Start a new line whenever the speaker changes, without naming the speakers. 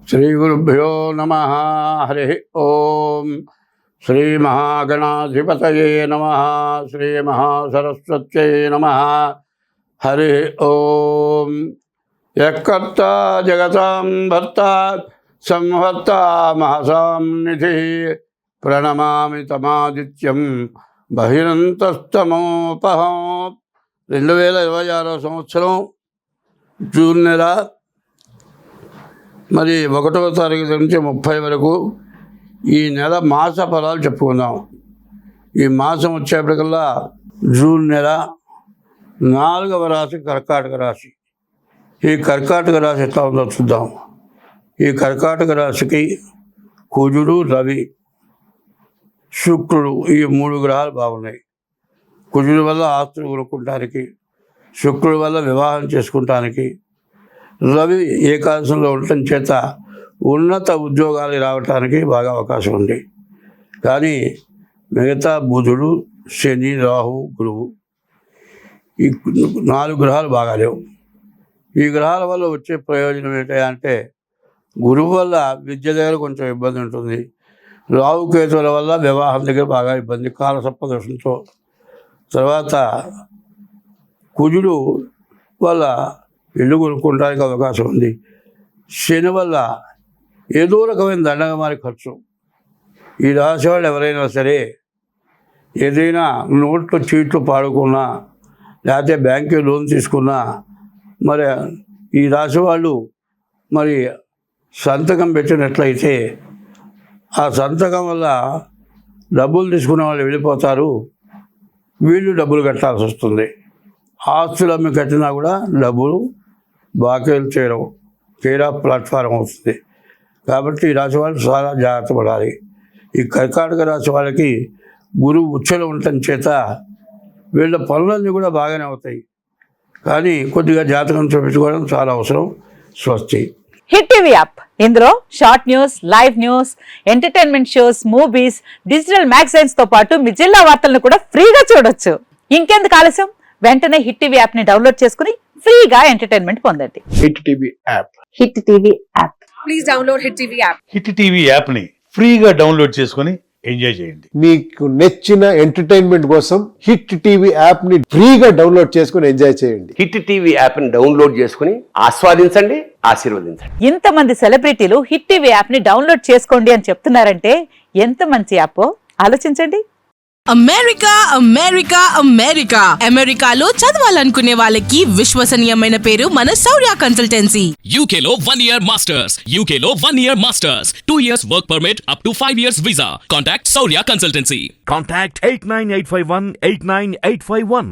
శ్రీగురుభ్యో నమః. హరి ఓం. శ్రీమహాగణాధిపతయే నమః. శ్రీమహాసరస్వత్యై నమః. హరి ఓం. యఃకర్త జగతాం భర్త సంహర్త మహసాం నిధి ప్రణమామి తమాదిత్యం బహిరంతస్తమోపహం. 2026 సంవత్సరం జూన్ నెల మరి 1వ తారీఖు నుంచి 30 వరకు ఈ నెల మాస ఫలాలు చెప్పుకుందాం. ఈ మాసం వచ్చేప్పటికల్లా జూన్ నెల 4వ రాశి కర్కాటక రాశి. ఈ కర్కాటక రాశి ఎట్లా ఉందో చూద్దాం. ఈ కర్కాటక రాశికి కుజుడు, రవి, శుక్రుడు ఈ 3 గ్రహాలు బాగున్నాయి. కుజుడి వల్ల ఆస్తులు కొనుక్కోవడానికి, శుక్రుడి వల్ల వివాహం చేసుకుంటానికి, రవి ఏకాదశంలో ఉండటం చేత ఉన్నత ఉద్యోగాలు రావటానికి బాగా అవకాశం ఉంది. కానీ మిగతా బుధుడు, శని, రాహు, గురువు ఈ 4 గ్రహాలు బాగాలేవు. ఈ గ్రహాల వల్ల వచ్చే ప్రయోజనం ఏంటంటే గురువు వల్ల విద్య దగ్గర కొంచెం ఇబ్బంది ఉంటుంది. రాహుకేతువుల వల్ల వివాహం దగ్గర బాగా ఇబ్బంది, కాలసర్పదోషంతో. తర్వాత కుజుడు వల్ల ఇల్లు కొనుక్కోవడానికి అవకాశం ఉంది. శని వల్ల ఏదో రకమైన దండగమారి ఖర్చు. ఈ రాశి వాళ్ళు ఎవరైనా సరే ఏదైనా నోట్లు చీట్లు పాడుకున్నా, లేకపోతే బ్యాంకు లోన్ తీసుకున్నా, మరి ఈ రాశి వాళ్ళు మరి సంతకం పెట్టినట్లయితే ఆ సంతకం వల్ల డబ్బులు తీసుకున్న వాళ్ళు వెళ్ళిపోతారు, వీళ్ళు డబ్బులు కట్టాల్సి వస్తుంది. ఆస్తులు అమ్మి కట్టినా కూడా డబ్బులు బాకీలు తీరా ప్లాట్ఫారం అవుతుంది. కాబట్టి ఈ రాశి వాళ్ళు చాలా జాగ్రత్త పడాలి. ఈ కర్కాటక రాశి వాళ్ళకి గురువు ఉచ్చలో ఉండటం చేత వీళ్ళ పనులన్నీ కూడా బాగానే అవుతాయి. కానీ కొద్దిగా జాతకం చూపించుకోవడం చాలా అవసరం. స్వస్తి.
హిట్ టీవీ యాప్, ఇందులో short news, live news, entertainment shows, movies, digital magazines తో పాటు మీ జిల్లా వార్తలను కూడా ఫ్రీగా చూడొచ్చు. ఇంకెందుకు ఆలస్యం, వెంటనే హిట్ టీవీ యాప్ ని డౌన్లోడ్ చేసుకుని ఫ్రీగా ఎంటర్టైన్మెంట్ పొందండి.
Hit TV app.
Hit TV app.
Please download hit TV app.
Hit TV app ని ఫ్రీగా డౌన్లోడ్ చేసుకుని ఎంజాయ్ చేయండి.
మీకు నచ్చిన ఎంటర్టైన్మెంట్ కోసం హిట్ టీవీ యాప్ ని ఫ్రీగా డౌన్లోడ్ చేసుకుని ఎంజాయ్ చేయండి.
హిట్ టీవీ యాప్ ని డౌన్లోడ్ చేసుకుని ఆస్వాదించండి, ఆశీర్వదించండి.
ఇంతమంది సెలబ్రిటీలు హిట్ టీవీ యాప్ ని డౌన్లోడ్ చేసుకోండి అని చెప్తున్నారంటే ఎంత మంచి యాప్ ఆలోచించండి.
అమెరికా అమెరికాలో చదవాలనుకునే వాళ్ళకి విశ్వసనీయమైన పేరు మన శౌర్య కన్సల్టెన్సీ.
UK లో 1 year masters, 2 years work permit up to 5 years visa. Contact Saurya Consultancy.
Contact 89851 89851.